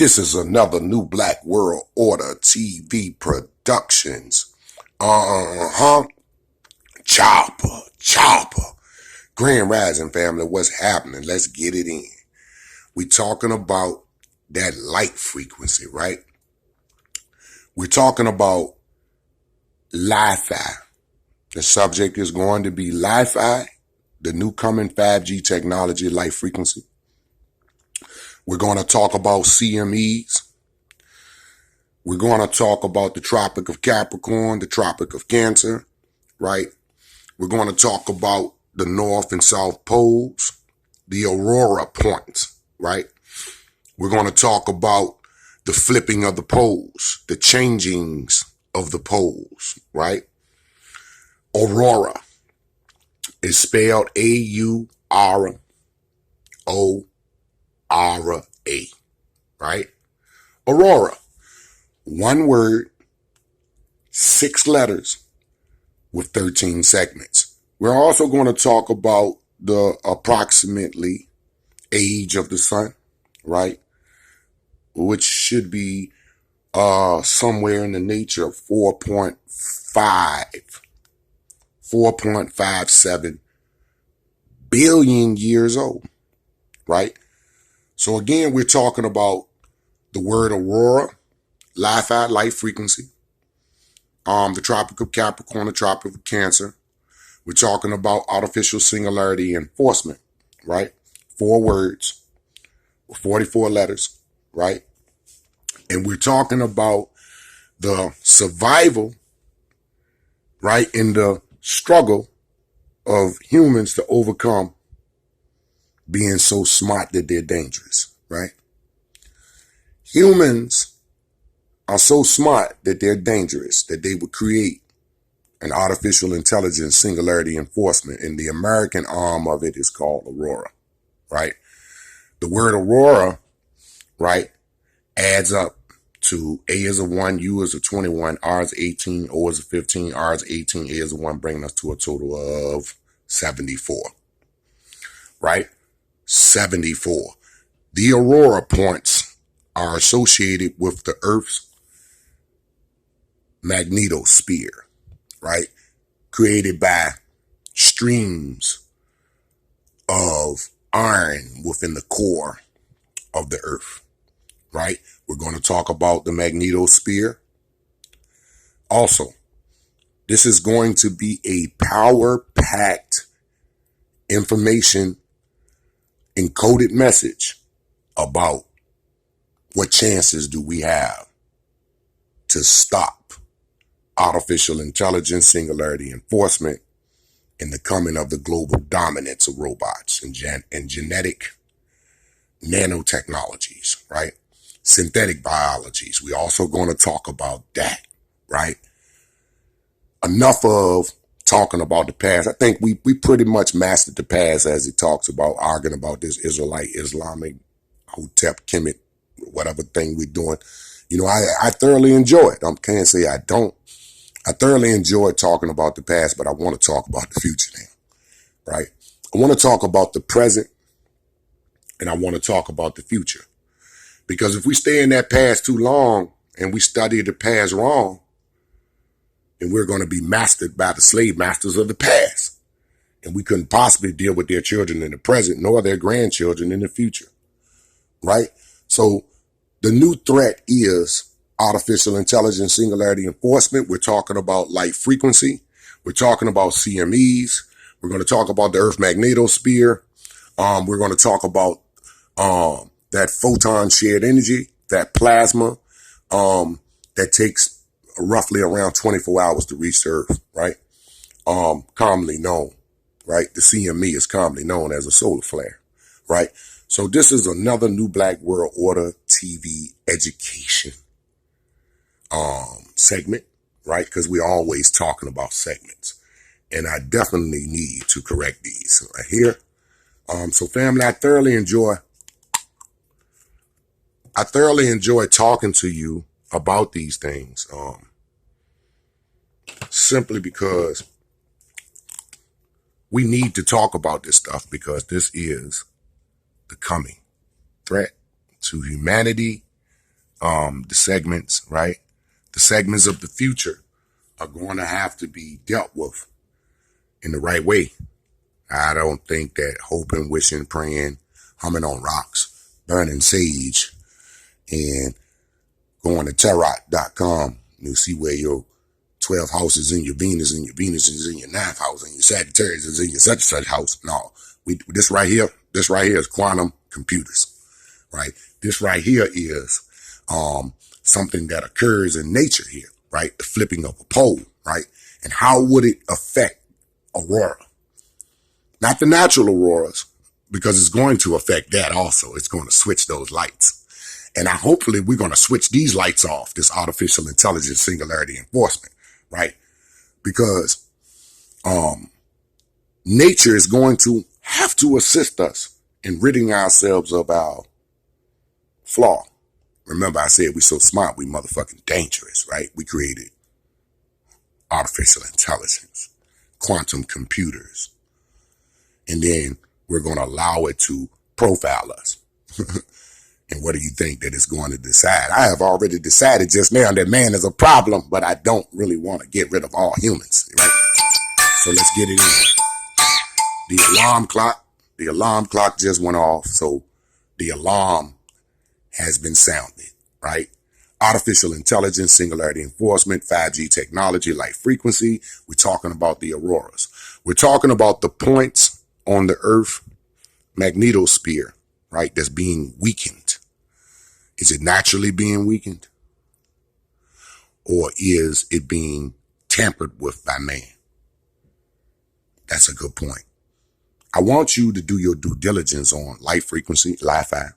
This is another New Black World Order TV Productions. Uh-huh. Chopper. Grand Rising family, what's happening? Let's get it in. We talking about that light frequency, right? We're talking about Li-Fi. The subject is going to be Li-Fi, the new coming 5G technology, light frequency. We're going to talk about CMEs. We're going to talk about the Tropic of Capricorn, the Tropic of Cancer, right? We're going to talk about the North and South poles, the Aurora points, right? We're going to talk about the flipping of the poles, the changings of the poles, right? Aurora is spelled A-U-R-O-R-A, right? Aurora, one word, 6 letters with 13 segments. We're also going to talk about the approximately age of the sun, right? Which should be somewhere in the nature of 4.57 billion years old, right? So again, we're talking about the word Aurora, Li-Fi, light frequency, the Tropic of Capricorn, the Tropic of Cancer. We're talking about artificial singularity enforcement, right? 4 words, 44 letters, right? And we're talking about the survival, right, in the struggle of humans to overcome being so smart that they're dangerous, right? Humans are so smart that they're dangerous, that they would create an artificial intelligence singularity enforcement, and the American arm of it is called Aurora, right? The word Aurora, right, adds up to A is a 1, U is a 21, R is 18, O is a 15, R is 18, A is a 1, bringing us to a total of 74, right? 74. The Aurora points are associated with the Earth's magnetosphere, right? Created by streams of iron within the core of the Earth, right? We're going to talk about the magnetosphere. Also, this is going to be a power-packed information encoded message about what chances do we have to stop artificial intelligence, singularity enforcement, and the coming of the global dominance of robots and genetic nanotechnologies, right? Synthetic biologies. We're also going to talk about that, right? Enough of talking about the past. I think we pretty much mastered the past, as it talks about arguing about this Israelite, Islamic, Hotep, Kemet, whatever thing we're doing. You know, I thoroughly enjoy it. I can't say I don't. I thoroughly enjoy talking about the past, but I want to talk about the future now, right? I want to talk about the present, and I want to talk about the future. Because if we stay in that past too long and we study the past wrong, then we're going to be mastered by the slave masters of the past. And we couldn't possibly deal with their children in the present, nor their grandchildren in the future, right? So the new threat is artificial intelligence, singularity enforcement. We're talking about light frequency. We're talking about CMEs. We're going to talk about the Earth magnetosphere. We're going to talk about that photon shared energy, that plasma, that takes roughly around 24 hours to reach the Earth, right? Commonly known, right? The CME is commonly known as a solar flare, right? So this is another New Black World Order TV education segment, right? Because we're always talking about segments, and I definitely need to correct these right here. So family, I thoroughly enjoy talking to you about these things, simply because we need to talk about this stuff, because this is the coming threat to humanity the segments, right? The segments of the future are going to have to be dealt with in the right way. I don't think that hoping, wishing, praying, humming on rocks, burning sage, and going to tarot.com, you'll see where your 12 houses in your Venus, and your Venus is in your 9th house, and your Sagittarius is in your such and such house. No, this right here is quantum computers, right? This right here is something that occurs in nature here, right? The flipping of a pole, right? And how would it affect Aurora? Not the natural auroras, because it's going to affect that also. It's going to switch those lights. And hopefully we're going to switch these lights off, this artificial intelligence singularity enforcement, right? Because nature is going to have to assist us in ridding ourselves of our flaw. Remember, I said we're so smart, we motherfucking dangerous, right? We created artificial intelligence, quantum computers, and then we're going to allow it to profile us. And what do you think that it's going to decide? I have already decided just now that man is a problem, but I don't really want to get rid of all humans, right? So let's get it in. The alarm clock just went off. So the alarm has been sounded, right? Artificial intelligence, singularity enforcement, 5G technology, light frequency. We're talking about the auroras. We're talking about the points on the Earth magnetosphere, right? That's being weakened. Is it naturally being weakened? Or is it being tampered with by man? That's a good point. I want you to do your due diligence on light frequency, Li-Fi,